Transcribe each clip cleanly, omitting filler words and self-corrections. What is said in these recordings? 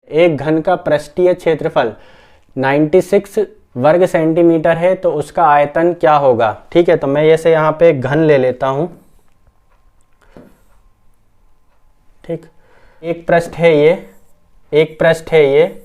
एक घन का पृष्ठीय क्षेत्रफल 96 वर्ग सेंटीमीटर है तो उसका आयतन क्या होगा। ठीक है, तो मैं जैसे यहाँ पे एक घन ले लेता हूँ। ठीक, एक पृष्ठ है ये, एक पृष्ठ है ये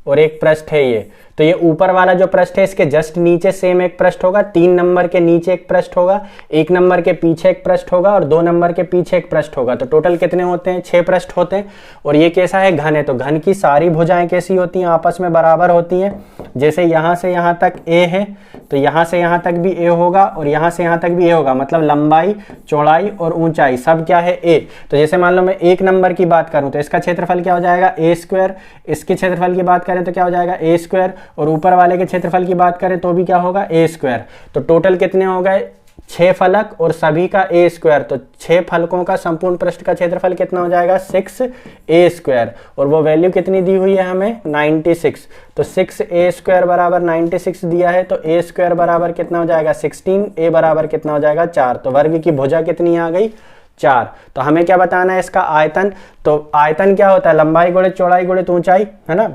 और एक पृष्ठ है ये। तो ये ऊपर वाला जो पृष्ठ है इसके जस्ट नीचे सेम एक पृष्ठ होगा, 3 नंबर के नीचे एक पृष्ठ होगा, 1 नंबर के पीछे एक पृष्ठ होगा और 2 नंबर के पीछे एक पृष्ठ होगा। तो टोटल कितने होते हैं? 6 पृष्ठ होते हैं। और ये कैसा है? घन है। तो घन की सारी भुजाएं कैसी होती हैं? आपस में बराबर होती हैं। जैसे यहाँ से यहाँ तक ए है तो यहाँ से यहाँ तक भी ए होगा और यहाँ से यहाँ तक भी ए होगा, मतलब लंबाई, चौड़ाई और ऊंचाई सब क्या है? ए। तो जैसे मान लो मैं 1 नंबर की बात करूं तो इसका क्षेत्रफल क्या हो जाएगा? ए स्क्वायर। इसके क्षेत्रफल की बात करें तो क्या हो जाएगा? ए स्क्वायर। और ऊपर वाले के क्षेत्रफल की बात करें तो भी क्या होगा? ए स्क्वायर। तो टोटल कितने हो गए? 6 फलक और सभी का ए स्क्वायर। तो 6 फलकों का संपूर्ण पृष्ठ का क्षेत्रफल कितना हो जाएगा? 6 ए स्क्वायर। और वो वैल्यू कितनी दी हुई है हमें? 96। तो 6 ए स्क्वायर बराबर 96 दिया है तो ए स्क्वायर बराबर कितना हो जाएगा? 16। ए बराबर कितना हो जाएगा? 4। तो वर्ग की भुजा कितनी आ गई? 4। तो हमें क्या बताना है? इसका आयतन। तो आयतन क्या होता है? लंबाई गुणित चौड़ाई गुणित ऊंचाई, है ना।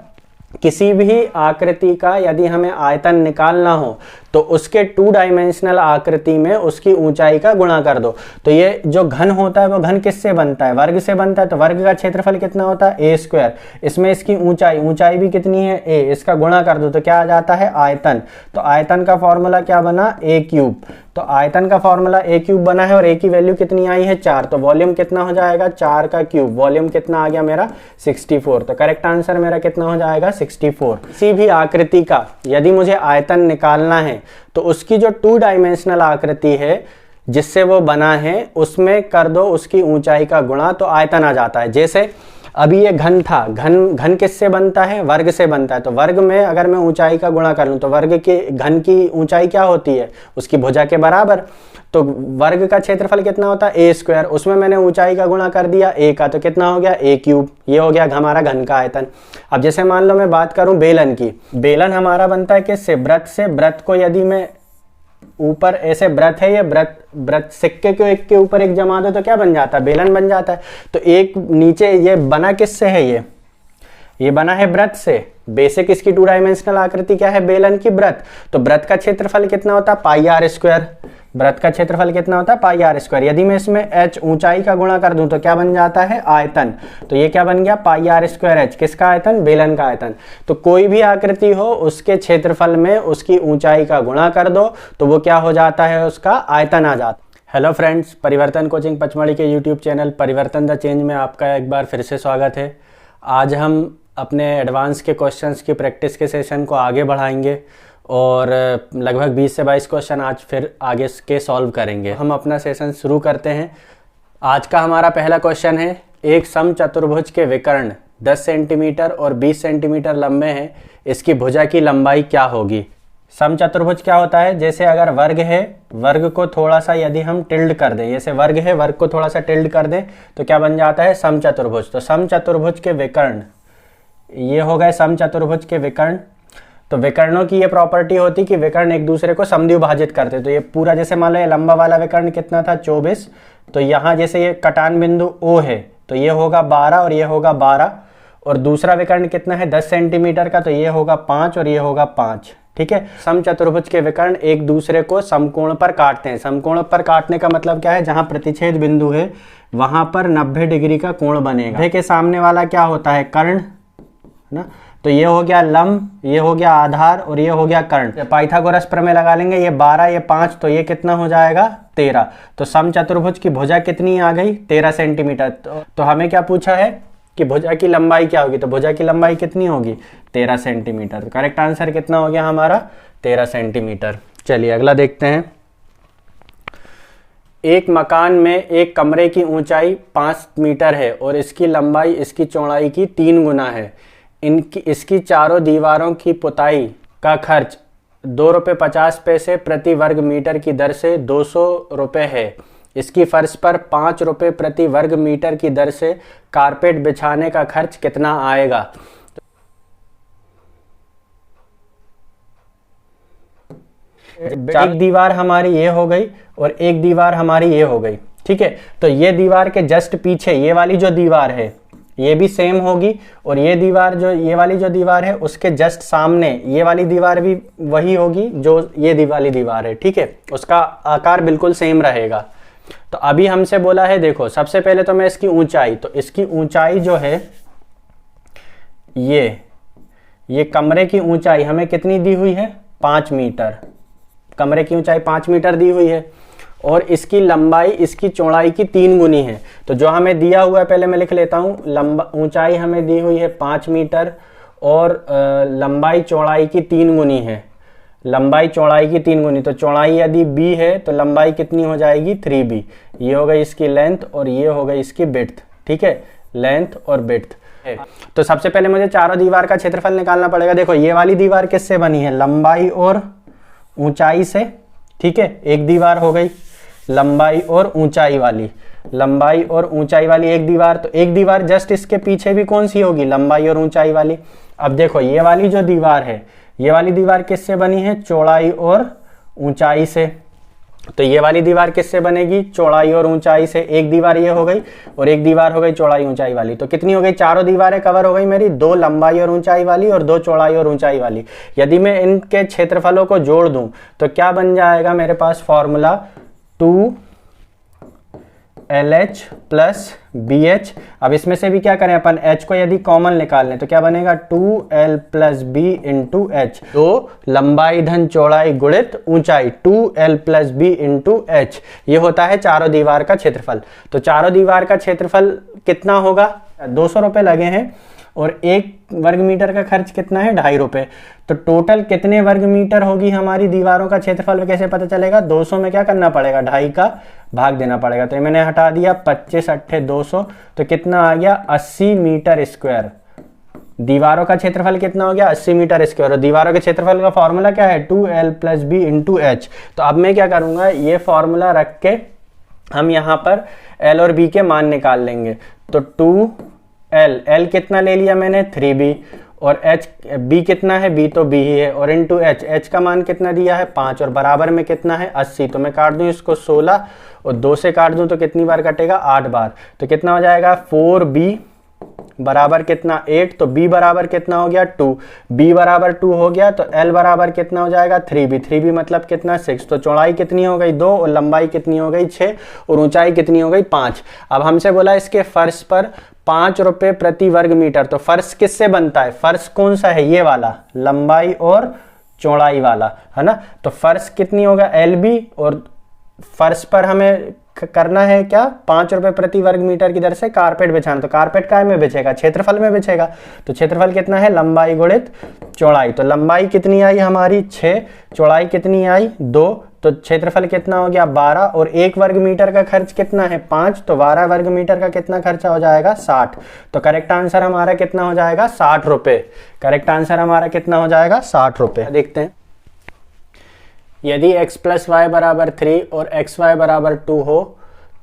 किसी भी आकृति का यदि हमें आयतन निकालना हो तो उसके 2 डायमेंशनल आकृति में उसकी ऊंचाई का गुणा कर दो। तो ये जो घन होता है वो घन किससे बनता है? वर्ग से बनता है। तो वर्ग का क्षेत्रफल कितना होता है? ए स्क्वायर। इसमें इसकी ऊंचाई भी कितनी है? ए। इसका गुणा कर दो तो क्या आ जाता है? आयतन। तो आयतन का फॉर्मूला क्या बना? ए क्यूब। तो आयतन का फॉर्मूला ए क्यूब बना है और ए की वैल्यू कितनी आई है? 4। तो वॉल्यूम कितना हो जाएगा? 4 का क्यूब। वॉल्यूम कितना आ गया मेरा? 64। तो करेक्ट आंसर मेरा कितना हो जाएगा? 64। किसी भी आकृति का यदि मुझे आयतन निकालना है तो उसकी जो 2 डायमेंशनल आकृति है जिससे वो बना है उसमें कर दो उसकी ऊंचाई का गुणा तो आयतन आ जाता है। जैसे अभी ये घन था, घन किससे बनता है? वर्ग से बनता है। तो वर्ग में अगर मैं ऊंचाई का गुणा कर लूं तो वर्ग के घन की ऊंचाई क्या होती है? उसकी भुजा के बराबर। तो वर्ग का क्षेत्रफल कितना होता है? ए स्क्वायर। उसमें मैंने ऊंचाई का गुणा कर दिया ए का, तो कितना हो गया? ए क्यूब। ये हो गया हमारा घन का आयतन। अब जैसे मान लो मैं बात करूं बेलन की। बेलन हमारा बनता है किससे? वृत्त से। वृत्त को यदि मैं ऊपर ऐसे वृत्त है, ये वृत्त सिक्के को एक के ऊपर एक जमा दो तो क्या बन जाता है? बेलन बन जाता है। तो एक नीचे ये बना किससे है? ये बना है वृत्त से। बेसिक इसकी 2 डायमेंशनल आकृति क्या है? बेलन की वृत्त। तो वृत्त का क्षेत्रफल कितना होता है? पाई आर स्क्वायर। वृत्त का क्षेत्रफल कितना होता है? पाई आर स्क्वायर। यदि मैं इसमें h ऊंचाई का गुणा कर दूं तो क्या बन जाता है? आयतन। तो ये क्या बन गया? पाई आर स्क्वायर h। किसका आयतन? बेलन का आयतन। तो कोई भी आकृति हो उसके क्षेत्रफल में उसकी ऊंचाई का गुणा कर दो तो वो क्या हो जाता है? उसका आयतन आ जाता है। हेलो फ्रेंड्स, परिवर्तन कोचिंग पचमढ़ी के यूट्यूब चैनल परिवर्तन द चेंज में आपका एक बार फिर से स्वागत है। आज हम अपने एडवांस के क्वेश्चंस की प्रैक्टिस के सेशन को आगे बढ़ाएंगे और लगभग 20 से 22 क्वेश्चन आज फिर आगे के सॉल्व करेंगे। हम अपना सेशन शुरू करते हैं। आज का हमारा पहला क्वेश्चन है, एक समचतुर्भुज के विकर्ण 10 सेंटीमीटर और 20 सेंटीमीटर लंबे हैं, इसकी भुजा की लंबाई क्या होगी। समचतुर्भुज क्या होता है? जैसे अगर वर्ग है, वर्ग को थोड़ा सा यदि हम टिल्ड कर दें, जैसे वर्ग है, वर्ग को थोड़ा सा टिल्ड कर दें तो क्या बन जाता है? समचतुर्भुज। तो समचतुर्भुज के विकर्ण, ये हो गए समचतुर्भुज के विकर्ण। तो विकर्णों की ये प्रॉपर्टी होती कि विकर्ण एक दूसरे को समद्विभाजित करते। तो ये पूरा जैसे मान लो ये लंबा वाला विकर्ण कितना था? 24। तो यहाँ जैसे ये कटान बिंदु O है तो ये होगा 12 और ये होगा 12। और दूसरा विकर्ण कितना है? 10 सेंटीमीटर का, तो ये होगा 5 और ये होगा 5। ठीक है। समचतुर्भुज के विकर्ण एक दूसरे को समकोण पर काटते हैं। समकोण पर काटने का मतलब क्या है? जहां प्रतिच्छेद बिंदु है वहां पर 90 डिग्री का कोण बनेगा। के सामने वाला क्या होता है? कर्ण, है ना। तो ये हो गया लंब, ये हो गया आधार और ये हो गया कर्ण। पाइथागोरस प्रमेय लगा लेंगे। ये 12, ये 5, तो ये कितना हो जाएगा? 13। तो समचतुर्भुज की भुजा कितनी आ गई? 13 सेंटीमीटर। तो हमें क्या पूछा है कि भुजा की लंबाई क्या होगी? तो भुजा की लंबाई कितनी होगी? 13 सेंटीमीटर। तो करेक्ट आंसर कितना हो गया हमारा? 13 सेंटीमीटर। चलिए अगला देखते हैं। एक मकान में एक कमरे की ऊंचाई 5 मीटर है और इसकी लंबाई इसकी चौड़ाई की 3 गुना है। इसकी चारों दीवारों की पुताई का खर्च 2 रुपये 50 पैसे प्रति वर्ग मीटर की दर से 200 रुपये है। इसकी फर्श पर 5 रुपये प्रति वर्ग मीटर की दर से कारपेट बिछाने का खर्च कितना आएगा। एक दीवार हमारी ये हो गई और एक दीवार हमारी ये हो गई। ठीक है। तो ये दीवार के जस्ट पीछे ये वाली जो दीवार है, ये भी सेम होगी, और ये दीवार जो ये वाली जो दीवार है उसके जस्ट सामने ये वाली दीवार भी वही होगी जो ये वाली दीवार है, ठीक है, उसका आकार बिल्कुल सेम रहेगा। तो अभी हमसे बोला है, देखो सबसे पहले तो मैं इसकी ऊंचाई, तो इसकी ऊंचाई जो है ये कमरे की ऊंचाई हमें कितनी दी हुई है, 5 मीटर। कमरे की ऊंचाई 5 मीटर दी हुई है, और इसकी लंबाई इसकी चौड़ाई की 3 गुनी है। तो जो हमें दिया हुआ है पहले मैं लिख लेता हूँ, ऊंचाई हमें दी हुई है 5 मीटर और लंबाई चौड़ाई की 3 गुनी है। लंबाई चौड़ाई की 3 गुनी, तो चौड़ाई यदि b है तो लंबाई कितनी हो जाएगी, 3b। ये हो गई इसकी लेंथ और ये हो गई इसकी विड्थ, ठीक है, लेंथ और विड्थ। तो सबसे पहले मुझे चारों दीवार का क्षेत्रफल निकालना पड़ेगा। देखो ये वाली दीवार किससे बनी है, लंबाई और ऊंचाई से, ठीक है, एक दीवार हो गई लंबाई और ऊंचाई वाली, लंबाई और ऊंचाई वाली एक दीवार। तो एक दीवार जस्ट इसके पीछे भी कौन सी होगी, लंबाई और ऊंचाई वाली। अब देखो ये वाली जो दीवार है, ये वाली दीवार किससे बनी है, चौड़ाई और ऊंचाई से। तो ये वाली दीवार किससे बनेगी, चौड़ाई और ऊंचाई से। एक दीवार ये हो गई और एक दीवार हो गई चौड़ाई ऊंचाई वाली। तो कितनी हो गई, चारों दीवारें कवर हो गई मेरी, 2 लंबाई और ऊंचाई वाली और 2 चौड़ाई और ऊंचाई वाली। यदि मैं इनके क्षेत्रफलों को जोड़ दूं तो क्या बन जाएगा मेरे पास फॉर्मूला, 2LH प्लस BH। अब इसमें से भी क्या करें अपन, H को यदि कॉमन निकाल लें तो क्या बनेगा, 2L plus B into H। तो लंबाई धन चौड़ाई गुणित ऊंचाई, 2L plus B into H, ये होता है चारों दीवार का क्षेत्रफल। तो चारों दीवार का क्षेत्रफल कितना होगा, 200 रुपये लगे हैं, और 1 वर्ग मीटर का खर्च कितना है, 2.5 रुपये। तो टोटल कितने वर्ग मीटर होगी हमारी दीवारों का क्षेत्रफल, कैसे पता चलेगा, 200 में क्या करना पड़ेगा, 2.5 का भाग देना पड़ेगा। तो मैंने हटा दिया, 25 अट्ठे 200, तो कितना आ गया, 80 मीटर स्क्वायर। दीवारों का क्षेत्रफल कितना हो गया, 80 मीटर स्क्वायर। और दीवारों के क्षेत्रफल का फॉर्मूला क्या है, 2L plus B into H। तो अब मैं क्या करूंगा, ये फॉर्मूला रख के हम यहाँ पर L और B के मान निकाल लेंगे। तो 2L कितना ले लिया मैंने, 3B, और H B कितना है, B तो B ही है, और इंटू H का मान कितना दिया है, 5, और बराबर में कितना है, 80। तो मैं काट दूं इसको 16 और 2 से काट दूं तो कितनी बार कटेगा, 8 बार। तो कितना हो जाएगा, 4B बराबर कितना, 8। तो B बराबर कितना हो गया, 2। B बराबर 2 हो गया, तो L बराबर कितना हो जाएगा, 3B। 3B मतलब कितना, 6। तो चौड़ाई कितनी हो गई, 2, और लंबाई कितनी हो गई, 6, और ऊंचाई कितनी हो गई, 5। अब हमसे बोला इसके फर्श पर 5 रुपए प्रति वर्ग मीटर। तो फर्श किससे बनता है, फर्श कौन सा है, ये वाला, लंबाई और चौड़ाई वाला, है ना। तो फर्श कितनी होगा, LB, और फर्श पर हमें करना है क्या, 5 रुपए प्रति वर्ग मीटर की दर से कारपेट बिछाना। तो कारपेट काय में बिछेगा, क्षेत्रफल में बिछेगा। तो क्षेत्रफल कितना है, लंबाई गुणित चौड़ाई। तो लंबाई कितनी आई हमारी, 6, चौड़ाई कितनी आई, 2। तो क्षेत्रफल कितना हो गया, 12, और 1 वर्ग मीटर का खर्च कितना है, 5। तो 12 वर्ग मीटर का कितना खर्चा हो जाएगा, 60। तो करेक्ट आंसर हमारा कितना हो जाएगा, 60 रुपए। करेक्ट आंसर हमारा कितना हो जाएगा, 60 रुपए। देखते हैं, यदि x प्लस वाई बराबर 3 और xy बराबर 2 हो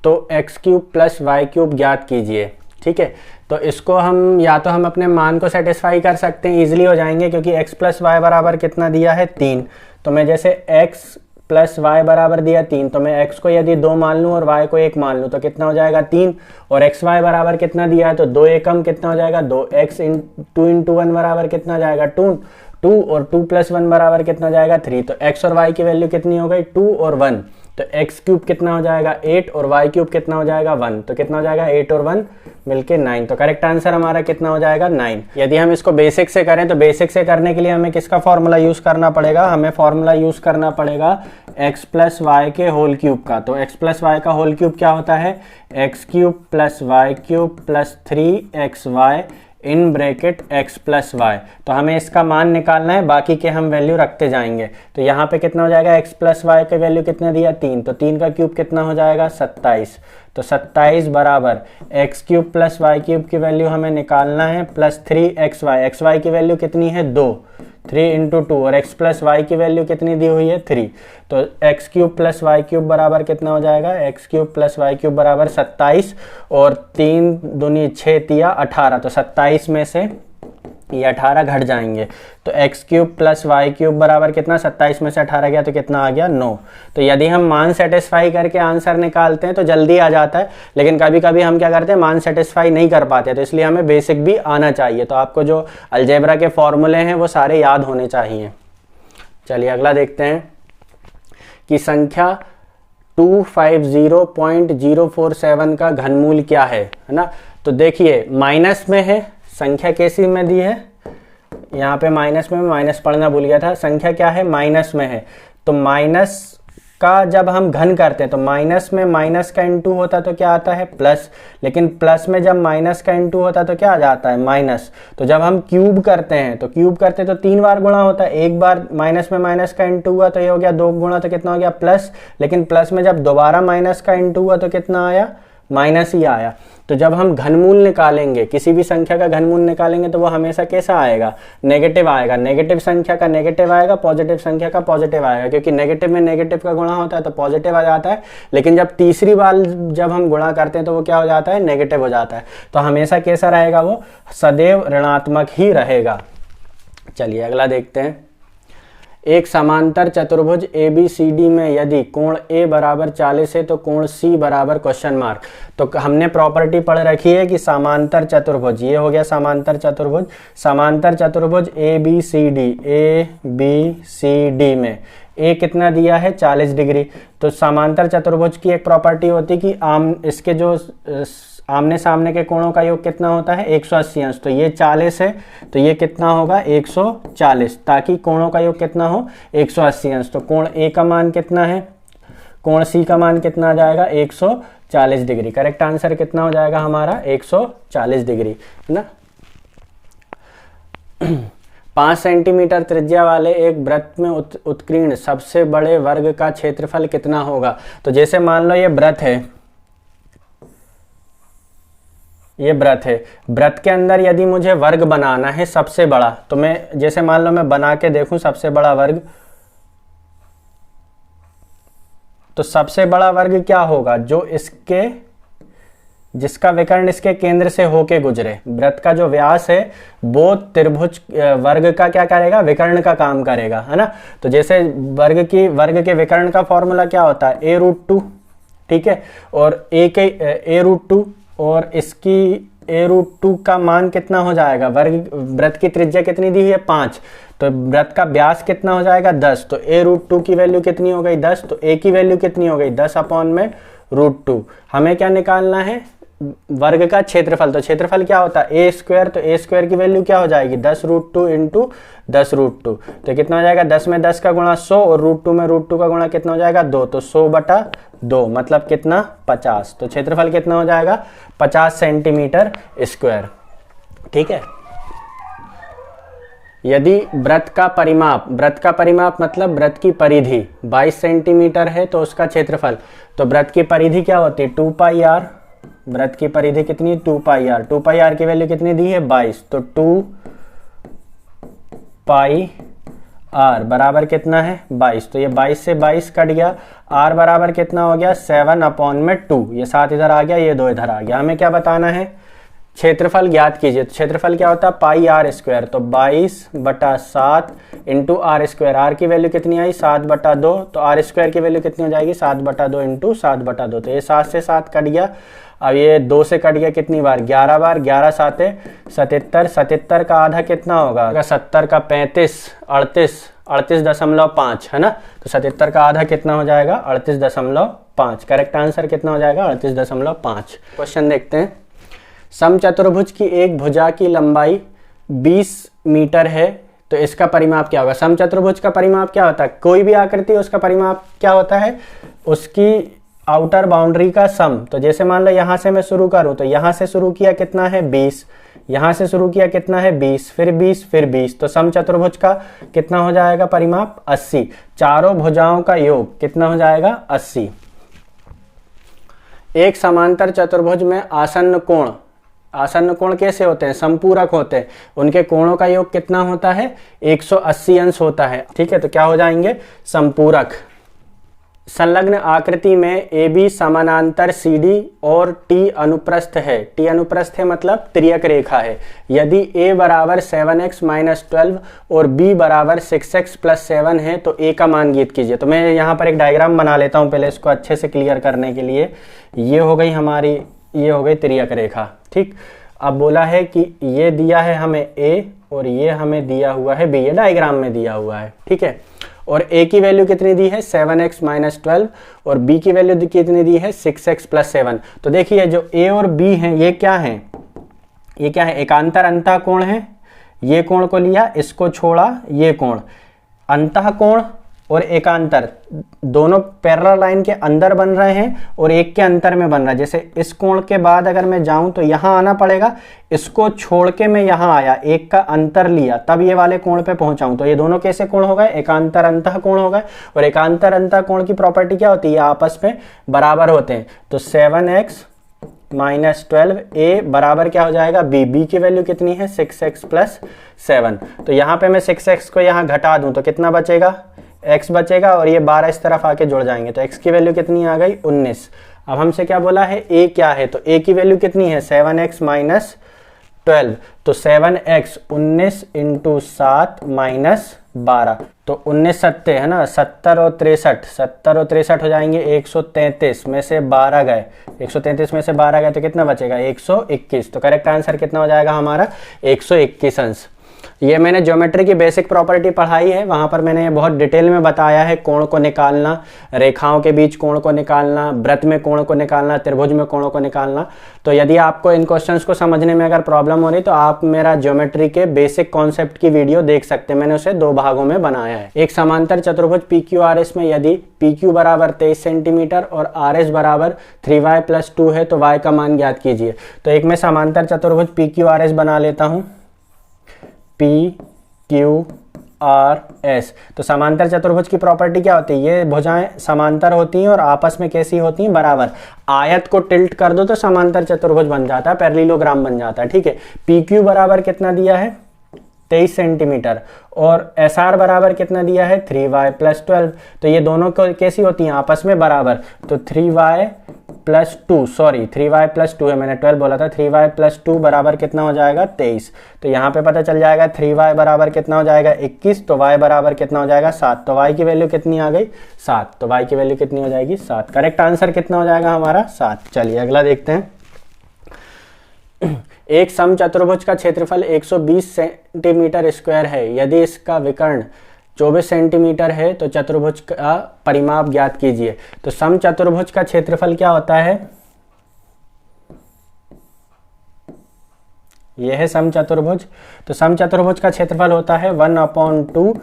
तो x cube plus Y cube ज्ञात कीजिए, ठीक है। तो इसको हम या तो हम अपने मान को सेटिस्फाई कर सकते हैं, इजीली हो जाएंगे, क्योंकि x प्लस वाई बराबर कितना दिया है, 3। तो मैं जैसे x प्लस वाई बराबर दिया 3, तो मैं x को यदि 2 मान लूँ और y को 1 मान लूँ तो कितना हो जाएगा, 3। और xy बराबर कितना दिया है, तो 2 एकम कितना हो जाएगा, 2। x 2 इंटू 1 बराबर कितना हो जाएगा, 2, और 2 प्लस 1 बराबर कितना जाएगा, 3। तो x और y की वैल्यू कितनी हो गई, 2 और 1। तो x क्यूब कितना हो जाएगा, 8, और y क्यूब कितना हो जाएगा, 1। तो कितना हो जाएगा, 8 और 1 मिलके 9। तो करेक्ट आंसर हमारा कितना हो जाएगा, 9। यदि हम इसको बेसिक से करें तो बेसिक से करने के लिए हमें किसका फॉर्मूला यूज करना पड़ेगा, हमें फॉर्मूला यूज करना पड़ेगा x प्लस वाई के होल क्यूब का। तो x प्लस वाई का होल क्यूब क्या होता है, x cube plus Y cube plus 3xy in bracket x plus Y. तो हमें इसका मान निकालना है, बाकी के हम वैल्यू रखते जाएंगे। तो यहाँ पे कितना हो जाएगा, x प्लस वाई का वैल्यू कितना दिया, 3। तो 3 का क्यूब कितना हो जाएगा, 27। तो 27 बराबर x cube plus Y cube की वैल्यू हमें निकालना है प्लस 3xy। xy की वैल्यू कितनी है, 2, 3 इंटू 2, और x प्लस वाई की वैल्यू कितनी दी हुई है, 3। तो x cube plus Y cube बराबर कितना हो जाएगा, x cube plus Y cube बराबर 27, और 3 दूनी 6 तिया 18। तो 27 में से ये 18 घट जाएंगे, तो X cube plus Y cube बराबर कितना, 27 में से 18 गया तो कितना आ गया, 9। तो यदि हम मान सेटिस्फाई करके आंसर निकालते हैं तो जल्दी आ जाता है, लेकिन कभी कभी हम क्या करते हैं, मान सेटिस्फाई नहीं कर पाते, तो इसलिए हमें बेसिक भी आना चाहिए। तो आपको जो अलजेब्रा के फॉर्मूले हैं वो सारे याद होने चाहिए। चलिए अगला देखते हैं कि संख्या 250.047 का घनमूल क्या है ना। तो देखिए माइनस में है, संख्या कैसी में दी है, यहाँ पे माइनस में, माइनस पढ़ना भूल गया था, संख्या क्या है, माइनस में है। तो माइनस का जब हम घन करते हैं तो माइनस में माइनस का इंटू होता तो क्या आता है, प्लस, लेकिन प्लस में जब माइनस का इंटू होता तो क्या आ जाता है, माइनस। तो जब हम क्यूब करते हैं तो क्यूब करते तो 3 बार गुणा होता है, एक बार माइनस में माइनस का इंटू हुआ तो ये हो गया 2 गुणा, तो कितना हो गया, प्लस, लेकिन प्लस में जब दोबारा माइनस का इंटू हुआ तो कितना आया, माइनस ही आया। तो जब हम घनमूल निकालेंगे, किसी भी संख्या का घनमूल निकालेंगे तो वो हमेशा कैसा आएगा, नेगेटिव आएगा। नेगेटिव संख्या का नेगेटिव आएगा, पॉजिटिव संख्या का पॉजिटिव आएगा, क्योंकि नेगेटिव में नेगेटिव का गुणा होता है तो पॉजिटिव आ जाता है, लेकिन जब तीसरी बार जब हम गुणा करते हैं तो वो क्या हो जाता है, नेगेटिव हो जाता है। तो हमेशा कैसा रहेगा, वो सदैव ऋणात्मक ही रहेगा। चलिए अगला देखते हैं। एक समांतर चतुर्भुज ABCD में यदि कोण A बराबर 40 है तो कोण C बराबर क्वेश्चन मार्क। तो हमने प्रॉपर्टी पढ़ रखी है कि समांतर चतुर्भुज, ये हो गया समांतर चतुर्भुज, समांतर चतुर्भुज ABCD में A कितना दिया है, 40 डिग्री। तो समांतर चतुर्भुज की एक प्रॉपर्टी होती है कि इसके जो आमने सामने के कोणों का योग कितना होता है, 180 अंश। तो ये 40 है तो ये कितना होगा, 140, ताकि कोणों का योग कितना हो, 180 अंश। तो कोण A का मान कितना है, कोण C का मान कितना आ जाएगा, 140 डिग्री। करेक्ट आंसर कितना हो जाएगा हमारा, 140 डिग्री, है ना। 5 सेंटीमीटर त्रिज्या वाले एक वृत्त में उत्कीर्ण सबसे बड़े वर्ग का क्षेत्रफल कितना होगा। तो जैसे मान लो ये वृत्त है, ये वृत्त है, वृत्त के अंदर यदि मुझे वर्ग बनाना है सबसे बड़ा, तो मैं जैसे मान लो मैं बना के देखूं सबसे बड़ा वर्ग, तो सबसे बड़ा वर्ग क्या होगा, जो इसके, जिसका विकर्ण इसके केंद्र से होके गुजरे। वृत्त का जो व्यास है वो त्रिभुज वर्ग का क्या करेगा, विकर्ण का काम करेगा, है ना। तो जैसे वर्ग के विकर्ण का फॉर्मूला क्या होता है, a√2, ठीक है, और a√2 और इसकी a√2 का मान कितना हो जाएगा, वृत्त की त्रिज्या कितनी दी हुई है, 5, तो वृत्त का व्यास कितना हो जाएगा, 10। तो a√2 की वैल्यू कितनी हो गई, 10। तो a की वैल्यू कितनी हो गई, 10/√2। हमें क्या निकालना है, वर्ग का क्षेत्रफल। तो क्षेत्रफल क्या होता है, a स्क्वायर। तो a स्क्वायर की वैल्यू क्या हो जाएगी, 10√2 इंटू 10√2। तो कितना हो जाएगा, 10 में 10 का गुणा 100 और √2 में √2 का गुणा कितना हो जाएगा, 2। तो 100/2 मतलब कितना, 50। तो क्षेत्रफल कितना हो जाएगा, 50 सेंटीमीटर स्क्वायर, ठीक है। यदि वृत्त का परिमाप मतलब वृत्त की परिधि 22 सेंटीमीटर है तो उसका क्षेत्रफल, तो वृत्त की परिधि क्या होती है, 2πr। वृत्त की परिधि कितनी, 2πr। 2πr की वैल्यू कितनी दी है, 22। तो 2πr बराबर कितना है, 22। तो ये 22 से 22 कट गया, r बराबर कितना हो गया, 7/2। ये 7 इधर आ गया, ये 2 इधर आ गया। हमें क्या बताना है, क्षेत्रफल ज्ञात कीजिए। तो क्षेत्रफल क्या होता है, πr²। तो 22/7 इंटू r²। r की वैल्यू कितनी आई, 7/2। तो r² की वैल्यू कितनी हो जाएगी, 7/2 इंटू 7/2। तो ये 7 से 7 कट गया। अब ये 2 से कट गया कितनी बार, 11 बार। 11 7 77। 77 का आधा कितना होगा, 70 का 35, 38.5, है ना। तो 77 का आधा कितना हो जाएगा, 38.5। करेक्ट आंसर कितना हो जाएगा, 38.5। क्वेश्चन देखते हैं। समचतुर्भुज की एक भुजा की लंबाई 20 मीटर है तो इसका परिमाप क्या होगा। समचतुर्भुज का परिमाप क्या होता है, कोई भी आकृति उसका परिमाप क्या होता है, उसकी आउटर बाउंड्री का सम। तो जैसे मान लो यहां से मैं शुरू करूं, तो यहां से शुरू किया कितना है, 20, यहां से शुरू किया कितना है, 20, फिर 20, फिर 20। तो समचतुर्भुज का कितना हो जाएगा परिमाप, 80। चारों भुजाओं का योग कितना हो जाएगा, 80। एक समांतर चतुर्भुज में आसन्न कोण कैसे होते हैं, संपूरक होते हैं। उनके कोणों का योग कितना होता है, 180 अंश होता है, ठीक है। तो क्या हो जाएंगे, संपूरक। संलग्न आकृति में ए बी समानांतर सी डी और टी अनुप्रस्थ है। टी अनुप्रस्थ है मतलब तिर्यक रेखा है। यदि ए बराबर 7x माइनस 12 और बी बराबर 6x प्लस 7 है तो ए का मान ज्ञात कीजिए। तो मैं यहाँ पर एक डायग्राम बना लेता हूँ पहले इसको अच्छे से क्लियर करने के लिए। ये हो गई हमारी, ये हो गई तिर्यक रेखा, ठीक। अब बोला है कि ये दिया है हमें ए और ये हमें दिया हुआ है बी, ये डायग्राम में दिया हुआ है, ठीक है। और a की वैल्यू कितनी दी है 7x माइनस 12 और b की वैल्यू कितनी दी है 6x प्लस 7। तो देखिए जो a और b हैं ये क्या है, ये क्या है, एकांतर अंतः कोण है। ये कोण को लिया, इसको छोड़ा, ये कोण, अंतः कोण और एकांतर दोनों पैरेलल लाइन के अंदर बन रहे हैं और एक के अंतर में बन रहा है। जैसे इस कोण के बाद अगर मैं जाऊं तो यहाँ आना पड़ेगा, इसको छोड़ के मैं यहाँ आया, एक का अंतर लिया, तब ये वाले कोण पे पहुंचाऊं। तो ये दोनों कैसे कोण हो गए, एकांतर अंतः कोण हो गए। और एकांतर अंतः कोण की प्रॉपर्टी क्या होती है, आपस में बराबर होते हैं। तो 7x माइनस 12 ए बराबर क्या हो जाएगा बी, बी की वैल्यू कितनी है 6x प्लस 7। तो यहाँ पे मैं 6x को यहाँ घटा दूं तो कितना बचेगा, x बचेगा और ये 12 इस तरफ आके जुड़ जाएंगे। तो x की वैल्यू कितनी आ गई 19। अब हमसे क्या बोला है a क्या है, तो a की वैल्यू कितनी है 7x माइनस 12। तो 7x 19 इंटू 7 माइनस 12, तो 19 सत्ते है ना, 70 और 63 हो जाएंगे। 133 में से 12 गए, 133 में से 12 गए तो कितना बचेगा 121। तो करेक्ट आंसर कितना हो जाएगा हमारा 121 अंश। ये मैंने ज्योमेट्री की बेसिक प्रॉपर्टी पढ़ाई है, वहां पर मैंने बहुत डिटेल में बताया है कोण को निकालना, रेखाओं के बीच कोण को निकालना, वृत्त में कोण को निकालना, त्रिभुज में कोण को निकालना। तो यदि आपको इन क्वेश्चंस को समझने में अगर प्रॉब्लम हो रही तो आप मेरा ज्योमेट्री के बेसिक कॉन्सेप्ट की वीडियो देख सकते हैं, मैंने उसे 2 भागों में बनाया है। एक समांतर चतुर्भुज PQRS में यदि PQ बराबर 23 सेंटीमीटर और RS बराबर 3y प्लस 2 है तो y का मान ज्ञात कीजिए। तो एक मैं समांतर चतुर्भुज PQRS बना लेता हूँ, PQRS। तो समांतर चतुर्भुज की प्रॉपर्टी क्या होती है, ये भुजाएं समांतर होती हैं और आपस में कैसी होती हैं, बराबर। आयत को टिल्ट कर दो तो समांतर चतुर्भुज बन जाता है, पैरेललोग्राम बन जाता है, ठीक है। PQ बराबर कितना दिया है 23 सेंटीमीटर और SR बराबर कितना दिया है 3y प्लस 12। तो ये दोनों कैसी होती हैं, आपस में बराबर। तो 3y plus 2, sorry 3y plus 2 है, मैंने 12 बोला था। 3y प्लस 2 बराबर कितना हो जाएगा 23। तो यहाँ पे पता चल जाएगा 3y बराबर कितना हो जाएगा 21, तो y बराबर कितना हो जाएगा 7। तो y की वैल्यू कितनी आ गई 7। तो y की वैल्यू कितनी हो जाएगी 7। करेक्ट आंसर कितना हो जाएगा हमारा 7। चलिए अगला देखते हैं। एक समचतुर्भुज का क्षेत्रफल 120 सेंटीमीटर स्क्वायर है। यदि इसका विकर्ण 24 सेंटीमीटर है तो चतुर्भुज का परिमाप ज्ञात कीजिए। तो समचतुर्भुज का क्षेत्रफल क्या होता है, यह है समचतुर्भुज। तो समचतुर्भुज का क्षेत्रफल होता है 1/2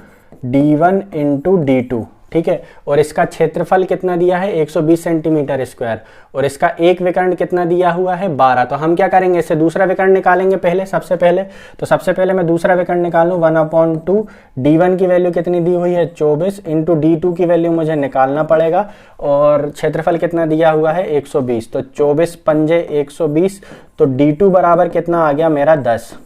d1 इंटू d2, ठीक है। और इसका क्षेत्रफल कितना दिया है 120 सेंटीमीटर स्क्वायर और इसका एक विकर्ण कितना दिया हुआ है 12। तो हम क्या करेंगे, इससे दूसरा विकर्ण निकालेंगे पहले, सबसे पहले। तो सबसे पहले मैं दूसरा विकर्ण निकाल लूँ। 1/2 d1 की वैल्यू कितनी दी हुई है 24 इंटू d2 की वैल्यू मुझे निकालना पड़ेगा और क्षेत्रफल कितना दिया हुआ है 120। तो 24 पंजे 120, तो d2 बराबर कितना आ गया मेरा 10,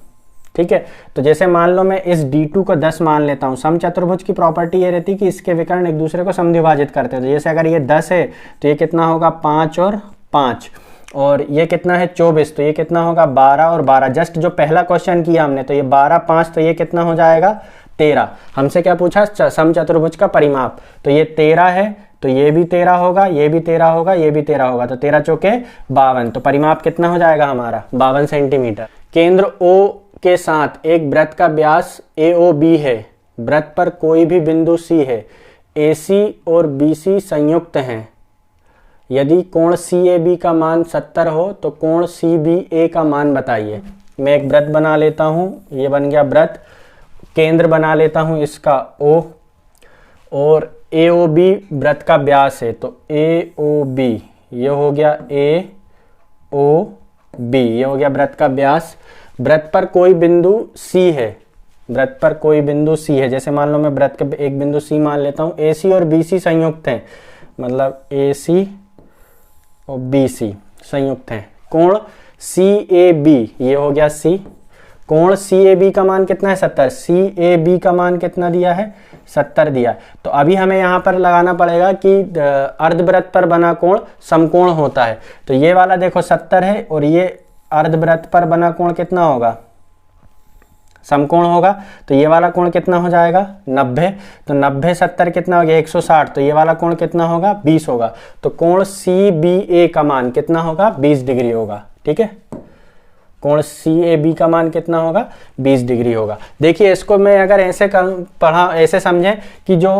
ठीक है। तो जैसे मान लो मैं इस d2 को 10 मान लेता हूँ। समचतुर्भुज की प्रॉपर्टी ये रहती है कि इसके विकर्ण एक दूसरे को समद्विभाजित करते हैं। तो जैसे अगर ये 10 है तो ये कितना होगा 5 और 5, और ये कितना है 24, तो ये कितना होगा 12 और 12। जस्ट जो पहला क्वेश्चन किया हमने, तो ये 12 5, तो ये कितना हो जाएगा 13। हमसे क्या पूछा, समचतुर्भुज का परिमाप। तो ये 13 है तो ये भी 13 होगा, ये भी 13 होगा, ये भी 13 होगा, तो 13 चौके 52। तो परिमाप कितना हो जाएगा हमारा 52 सेंटीमीटर। केंद्र O के साथ एक वृत्त का व्यास AOB है। वृत्त पर कोई भी बिंदु C है। AC और BC संयुक्त हैं। यदि कोण CAB का मान 70 हो तो कोण CBA का मान बताइए। मैं एक वृत्त बना लेता हूँ, ये बन गया वृत्त। केंद्र बना लेता हूँ इसका O और AOB वृत्त का व्यास है। तो AOB ये हो गया AOB, ये हो गया वृत्त का व्यास। वृत्त पर कोई बिंदु C है, वृत्त पर कोई बिंदु C है। जैसे मान लो मैं वृत्त का एक बिंदु C मान लेता हूँ। AC और BC संयुक्त हैं, मतलब AC और BC संयुक्त हैं। कोण CAB ये हो गया C, कोण CAB का मान कितना है 70, CAB का मान कितना दिया है 70 दिया। तो अभी हमें यहाँ पर लगाना पड़ेगा कि अर्धवृत्त पर बना कोण समकोण होता है। तो ये वाला देखो 70 है और ये अर्धवृत्त पर बना कोण कितना होगा, समकोण होगा। तो ये वाला कोण कितना हो जाएगा 90। तो 90 70 कितना हो गया 160। तो ये वाला कोण कितना होगा 20 होगा। तो कोण CBA का मान कितना होगा 20 डिग्री होगा। ठीक है, कोण CAB का मान कितना होगा 20 डिग्री होगा। देखिए इसको मैं अगर ऐसे ऐसे समझें कि जो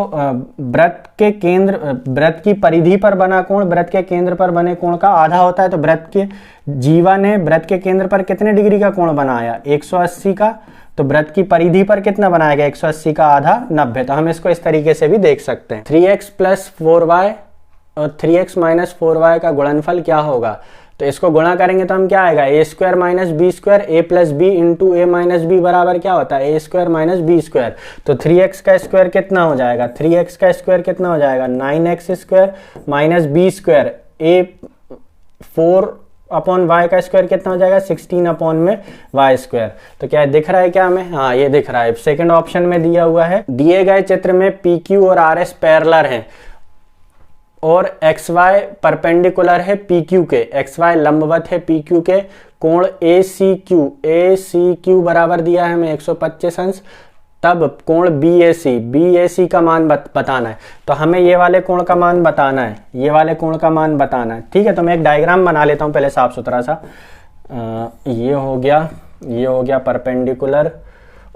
वृत्त के केंद्र, वृत्त की परिधि पर बना कोण वृत्त के केंद्र पर बने कोण का आधा होता है। तो वृत्त के जीवा ने वृत्त के केंद्र पर कितने डिग्री का कोण बनाया 180 का। तो वृत्त की परिधि पर कितना बनाया गया 180 का आधा 90। तो हम इसको इस तरीके से भी देख सकते हैं। 3x + 4y और 3x - 4y का गुणनफल क्या होगा। तो इसको गुणा करेंगे तो हम क्या आएगा a² - b², a + b × a - b बराबर क्या होता है a² - b²। तो 3x का स्क्वायर कितना हो जाएगा, 3x का स्क्वायर कितना हो जाएगा 9x² - b², a 4/y का स्क्वायर कितना हो जाएगा 16/y²। तो क्या दिख रहा है क्या हमें, हाँ ये दिख रहा है। सेकंड ऑप्शन में दिया हुआ है, दिए गए चित्र में PQ और RS पैरेलल हैं और XY परपेंडिकुलर है PQ के, XY लंबवत है PQ के। कोण ACQ बराबर दिया है हमें 125 अंश। तब कोण BAC का मान बताना है। तो हमें ये वाले कोण का मान बताना है, ये वाले कोण का मान बताना है। ठीक है, तो मैं एक डायग्राम बना लेता हूँ पहले साफ सुथरा सा। ये हो गया परपेंडिकुलर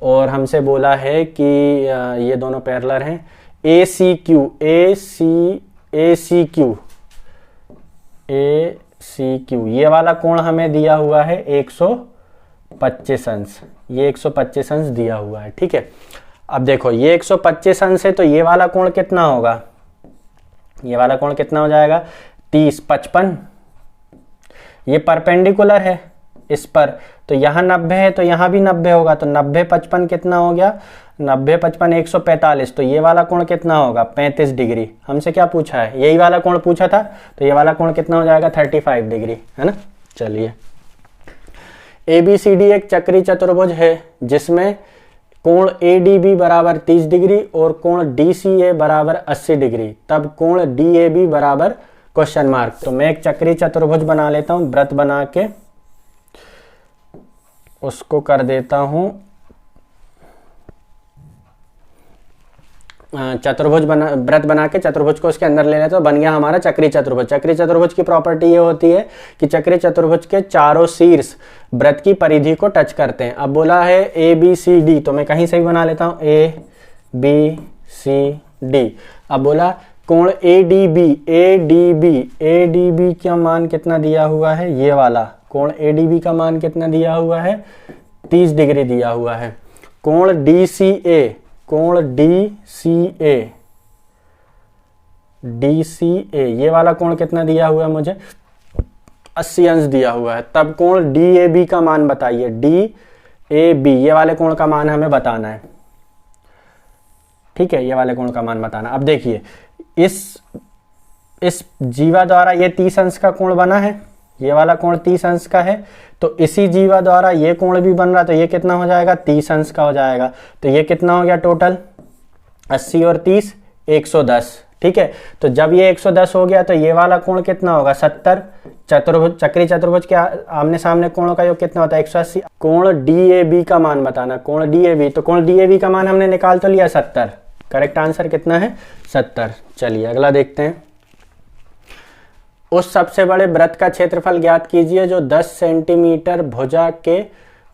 और हमसे बोला है कि ये दोनों पैरेलल हैं। ACQ ये वाला कोण हमें दिया हुआ है 125 अंश, ये 125 अंश दिया हुआ है। ठीक है, अब देखो ये 125 अंश है तो ये वाला कोण कितना होगा, ये वाला कोण कितना हो जाएगा 30 55। ये परपेंडिकुलर है इस पर, तो यहाँ 90 है तो यहाँ भी 90 होगा। तो 90 55 कितना हो गया 90 55 145। तो ये वाला कोण कितना होगा 35 डिग्री। हमसे क्या पूछा है, यही वाला कोण पूछा था। तो ये वाला कोण कितना हो जाएगा 35 डिग्री, है ना। चलिए, ABCD एक चक्री चतुर्भुज है जिसमें कोण ADB बराबर 30 डिग्री और कोण DCA बराबर 80 डिग्री। तब कोण DAB बराबर क्वेश्चन मार्क। तो मैं एक चक्री चतुर्भुज बना लेता हूँ, वृत्त बना के उसको कर देता हूँ वृत्त बना के चतुर्भुज को उसके अंदर ले लेते, तो बन गया हमारा चक्री चतुर्भुज। चक्री चतुर्भुज की प्रॉपर्टी ये होती है कि चक्री चतुर्भुज के चारों शीर्ष वृत्त की परिधि को टच करते हैं। अब बोला है ABCD, तो मैं कहीं से भी बना लेता हूँ ABCD। अब बोला कोण ADB का मान कितना दिया हुआ है, ये वाला कोण ADB का मान कितना दिया हुआ है 30 डिग्री दिया हुआ है। कोण DCA ये वाला कोण कितना दिया हुआ है मुझे 80 अंश दिया हुआ है। तब कोण DAB का मान बताइए, DAB ये वाले कोण का मान हमें बताना है। ठीक है, ये वाले कोण का मान बताना। अब देखिए इस जीवा द्वारा ये 30 अंश का कोण बना है, ये वाला कोण 30 अंश का है। तो इसी जीवा द्वारा ये कोण भी बन रहा, तो ये कितना हो जाएगा 30 अंश का हो जाएगा। तो ये कितना हो गया टोटल 80 और 30 110। ठीक है, तो जब ये 110 हो गया तो ये वाला कोण कितना होगा 70। चक्री चतुर्भुज के आमने सामने कोणों का योग कितना होता है 180। कोण DAB का मान बताना, कोण DAB। तो कोण DAB का मान हमने निकाल तो लिया 70। करेक्ट आंसर कितना है 70। चलिए अगला देखते हैं। उस सबसे बड़े वृत्त का क्षेत्रफल ज्ञात कीजिए जो 10 सेंटीमीटर भुजा के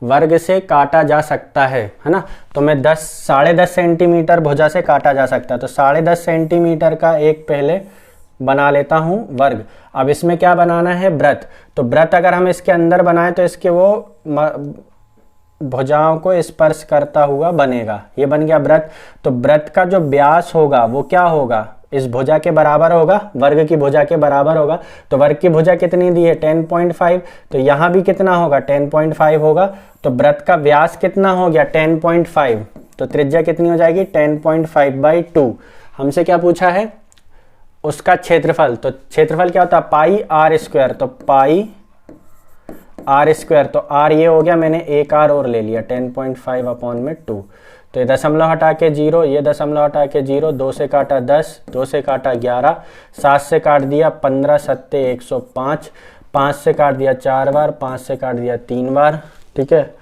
वर्ग से काटा जा सकता है ना। तो मैं 10.5 सेंटीमीटर भुजा से काटा जा सकता है। तो 10.5 सेंटीमीटर का एक पहले बना लेता हूं वर्ग। अब इसमें क्या बनाना है वृत्त। तो वृत्त अगर हम इसके अंदर बनाए तो इसके वो भुजाओं को स्पर्श करता हुआ बनेगा। ये बन गया वृत्त। तो वृत्त का जो व्यास होगा वो क्या होगा, इस भुजा के बराबर होगा, वर्ग की भुजा के बराबर होगा। तो वर्ग की भुजा कितनी दी है 10.5। तो यहाँ भी कितना होगा 10.5 होगा। तो वृत्त का व्यास कितना हो गया 10.5। तो त्रिज्या कितनी हो जाएगी 10.5/2। हमसे क्या पूछा है उसका क्षेत्रफल। तो क्षेत्रफल क्या होता है पाई r²। तो पाई आर स्क्वायर, तो आर ये हो गया, मैंने एक आर और ले लिया 10.5 अपॉन में 2। तो ये दशमलव हटा के 0, ये दशमलव हटा के 0, 2 से काटा 10, 2 से काटा 11, 7 से काट दिया 15, 7 105, 5 से काट दिया 4 बार, 5 से काट दिया 3 बार, ठीक है।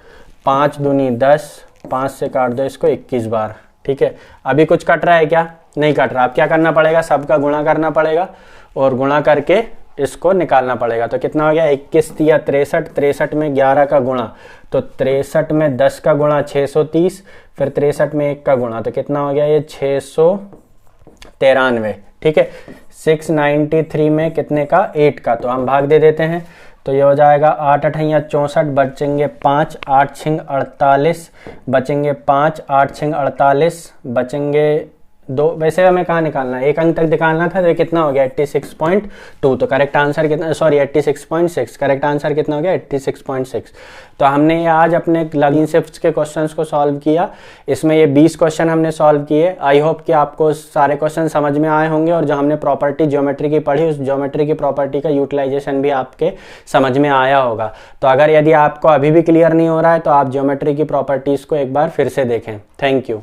5 दूनी 10, 5 से काट दो इसको 21 बार, ठीक है। अभी कुछ कट रहा है क्या? नहीं कट रहा। अब क्या करना पड़ेगा? सबका गुणा करना पड़ेगा और गुणा करके इसको निकालना पड़ेगा। तो कितना हो गया? 21 या 63, 63 में 11 का गुणा, तो 63 में 10 का गुणा 630, फिर 63 में 1 का गुणा, तो कितना हो गया? ये 693, ठीक है। 693 में कितने का? 8 का, तो हम भाग दे देते हैं। तो ये हो जाएगा 8 अठैया 64, बचेंगे 5, 8 छिंग 48, बचेंगे 5, 8 छिंग 48, बचेंगे 2। वैसे हमें कहाँ निकालना है? एक अंक तक निकालना था, तो कितना हो गया? 86.2। तो करेक्ट आंसर कितना? सॉरी 86.6। करेक्ट आंसर कितना हो गया? 86.6। तो हमने ये आज अपने लगिन शिफ्ट्स के क्वेश्चंस को सॉल्व किया। इसमें ये 20 क्वेश्चन हमने सॉल्व किए। आई होप कि आपको सारे क्वेश्चन समझ में आए होंगे और जो हमने प्रॉपर्टी ज्योमेट्री की पढ़ी, उस ज्योमेट्री की प्रॉपर्टी का यूटिलाइजेशन भी आपके समझ में आया होगा। तो अगर यदि आपको अभी भी क्लियर नहीं हो रहा है तो आप ज्योमेट्री की प्रॉपर्टीज़ को एक बार फिर से देखें। Thank you.